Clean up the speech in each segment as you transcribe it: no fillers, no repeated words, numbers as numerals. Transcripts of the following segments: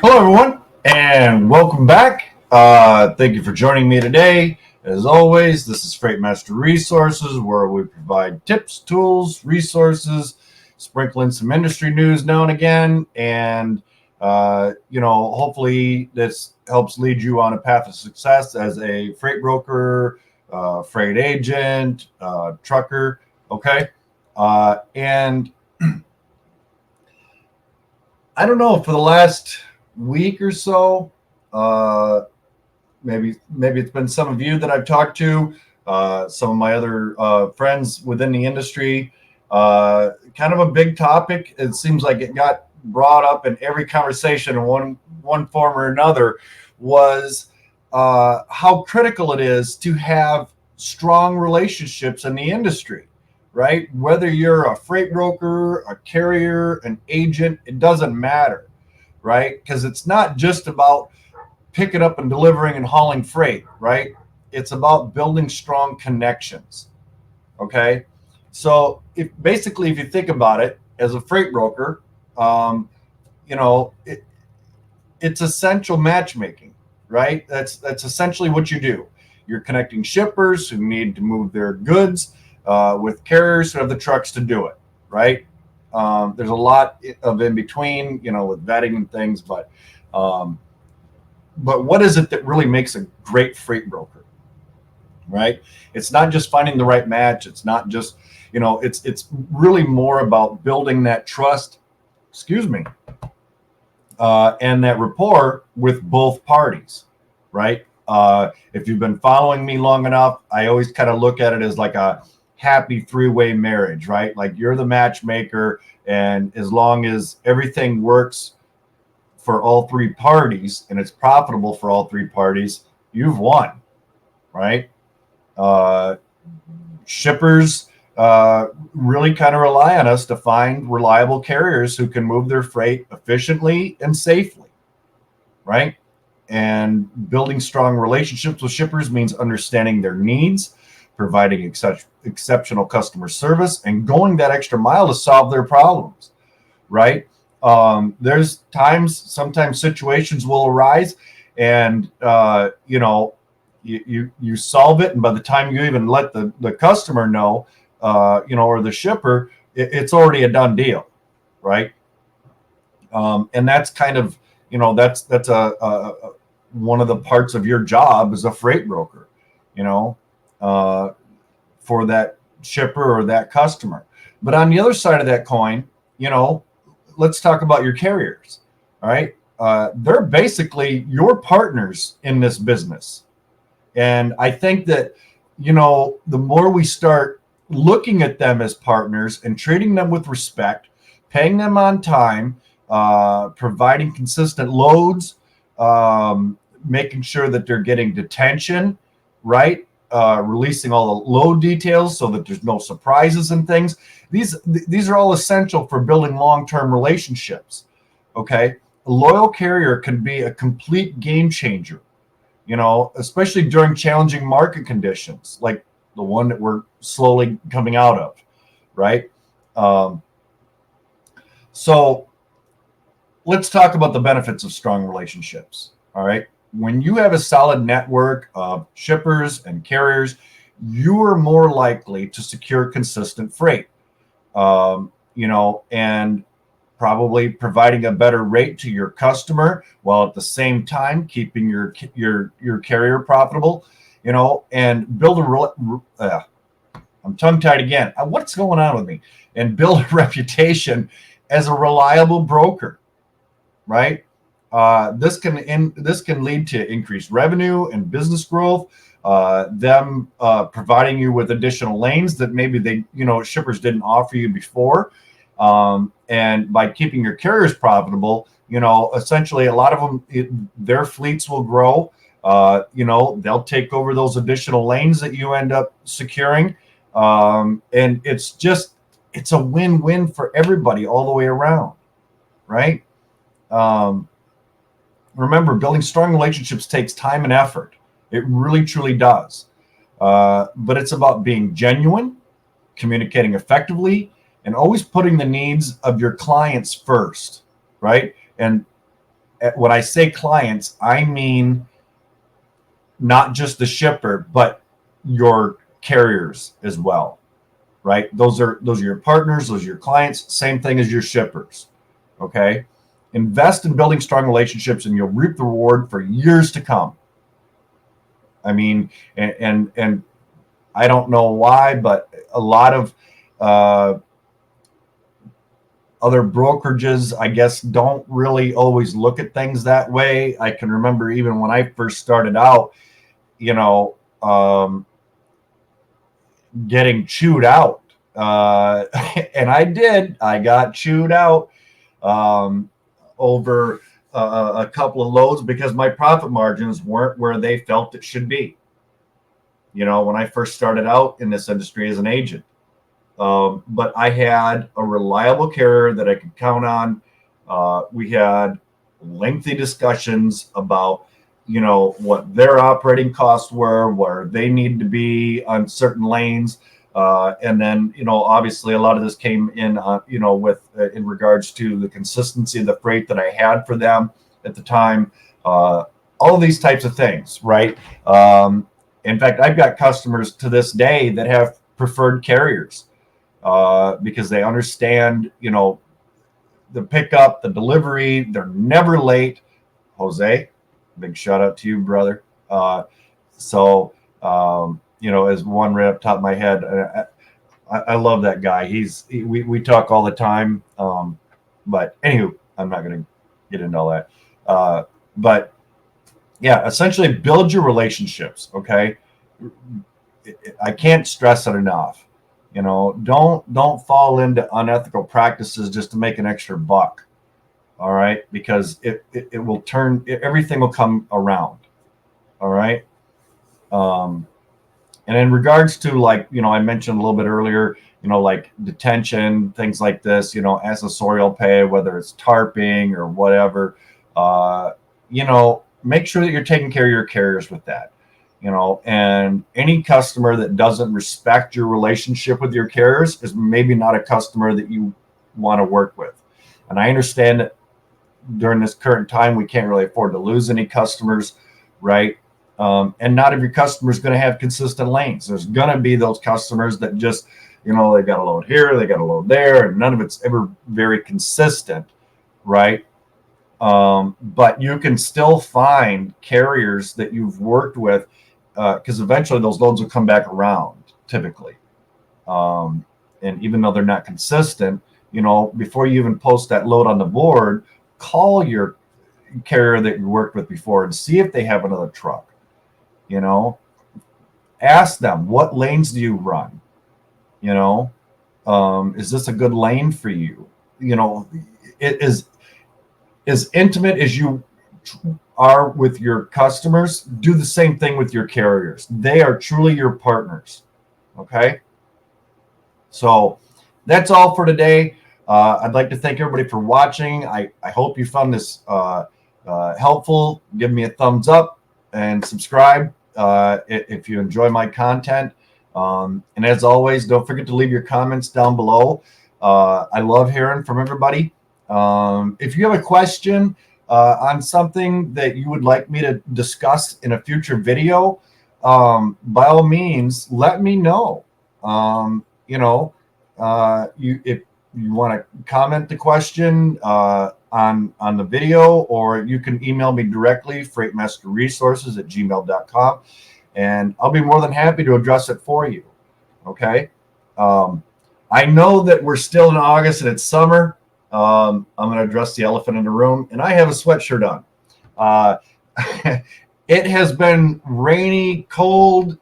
Hello, everyone, and welcome back. Thank you for joining me today. As always, this is Freight Master Resources, where we provide tips, tools, resources, sprinkle in some industry news now and again, and hopefully this helps lead you on a path of success as a freight broker, freight agent, trucker. Okay, and I don't know, for the last week or so, uh, maybe it's been some of you that I've talked to, some of my other friends within the industry. Kind of a big topic. It seems like it got brought up in every conversation in one form or another. Was how critical it is to have strong relationships in the industry, right? Whether you're a freight broker, a carrier, an agent, it doesn't matter, right? Because it's not just about picking up and delivering and hauling freight, right? It's about building strong connections. Okay. So if you think about it as a freight broker, um, you know, it, it's essential matchmaking, right? That's essentially what you do. You're connecting shippers who need to move their goods with carriers who have the trucks to do it, right? There's a lot of in between, with vetting and things, um, but what is it that really makes a great freight broker, right? It's not just finding the right match. It's not just, it's really more about building that trust, excuse me, and that rapport with both parties, right? If you've been following me long enough, I always kind of look at it as like a happy three-way marriage, right? Like you're the matchmaker, and as long as everything works for all three parties and it's profitable for all three parties, you've won, right? Uh, Shippers really kind of rely on us to find reliable carriers who can move their freight efficiently and safely, right? And building strong relationships with shippers means understanding their needs, providing exceptional customer service, and going that extra mile to solve their problems, right? There's sometimes situations will arise, and you solve it, and by the time you even let the customer know, or the shipper, it's already a done deal, right? And that's kind of, that's a one of the parts of your job as a freight broker, you know, uh, for that shipper or that customer. But on the other side of that coin, let's talk about your carriers. All right. They're basically your partners in this business. And I think that, the more we start looking at them as partners and treating them with respect, paying them on time, providing consistent loads, making sure that they're getting detention, right? Releasing all the load details so that there's no surprises and things. These are all essential for building long-term relationships. Okay, a loyal carrier can be a complete game changer, especially during challenging market conditions like the one that we're slowly coming out of, right? Um, so let's talk about the benefits of strong relationships. All right. When you have a solid network of shippers and carriers, you are more likely to secure consistent freight, and probably providing a better rate to your customer while at the same time keeping your carrier profitable, and build I'm tongue tied again. What's going on with me? And build a reputation as a reliable broker, right? This can lead to increased revenue and business growth. Them providing you with additional lanes that maybe shippers didn't offer you before. And by keeping your carriers profitable, essentially a lot of them, their fleets will grow. They'll take over those additional lanes that you end up securing. And it's a win-win for everybody all the way around, right? Remember, building strong relationships takes time and effort. It really, truly does. But it's about being genuine, communicating effectively, and always putting the needs of your clients first, right? And when I say clients, I mean not just the shipper, but your carriers as well, right? Those are your partners, those are your clients, same thing as your shippers. Okay. Invest in building strong relationships and you'll reap the reward for years to come. I mean, and I don't know why, but a lot of other brokerages, I guess, don't really always look at things that way. I can remember even when I first started out, you know, getting chewed out. And I got chewed out over a couple of loads because my profit margins weren't where they felt it should be. You know, when I first started out in this industry as an agent. But I had a reliable carrier that I could count on. We had lengthy discussions about, you know, what their operating costs were, where they needed to be on certain lanes. And then, you know, obviously a lot of this came in, you know, with in regards to the consistency of the freight that I had for them at the time. All of these types of things, right? In fact, I've got customers to this day that have preferred carriers because they understand, you know, the pickup, the delivery, they're never late. Jose, big shout out to you, brother. You know, as one right up top of my head, I love that guy. We talk all the time. But anywho, I'm not going to get into all that. But yeah, essentially build your relationships. Okay. I can't stress it enough. You know, don't fall into unethical practices just to make an extra buck. All right. Because it will turn, everything will come around. All right. And in regards to, like, you know, I mentioned a little bit earlier, you know, like detention, things like this, you know, accessorial pay, whether it's tarping or whatever, you know, make sure that you're taking care of your carriers with that, you know, and any customer that doesn't respect your relationship with your carriers is maybe not a customer that you want to work with. And I understand that during this current time, we can't really afford to lose any customers, right? And not every customer is going to have consistent lanes. There's going to be those customers that just, you know, they got a load here, they got a load there, and none of it's ever very consistent, right? But you can still find carriers that you've worked with because eventually those loads will come back around typically. And even though they're not consistent, you know, before you even post that load on the board, call your carrier that you worked with before and see if they have another truck. You know, ask them, what lanes do you run? You know, is this a good lane for you? You know, it is as intimate as you are with your customers. Do the same thing with your carriers. They are truly your partners. Okay. So that's all for today. I'd like to thank everybody for watching. I hope you found this helpful. Give me a thumbs up and subscribe if you enjoy my content. And as always, don't forget to leave your comments down below. I love hearing from everybody. If you have a question on something that you would like me to discuss in a future video, by all means, let me know. You know, if you want to comment the question on the video, or you can email me directly, freightmasterresources@gmail.com, and I'll be more than happy to address it for you. Okay. I know that we're still in August and it's summer. I'm going to address the elephant in the room, and I have a sweatshirt on. It has been rainy, cold.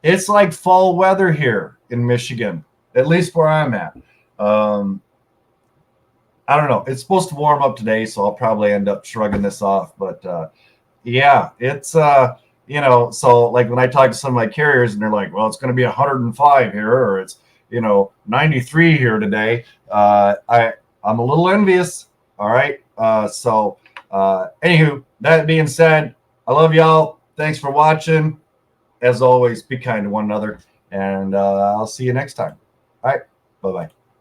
It's like fall weather here in Michigan, at least where I'm at. I don't know. It's supposed to warm up today, so I'll probably end up shrugging this off. But yeah, it's you know, so like when I talk to some of my carriers and they're like, well, it's going to be 105 here, or it's, you know, 93 here today. I'm a little envious. All right. Anywho, that being said, I love y'all. Thanks for watching. As always, be kind to one another, and I'll see you next time. All right. Bye-bye.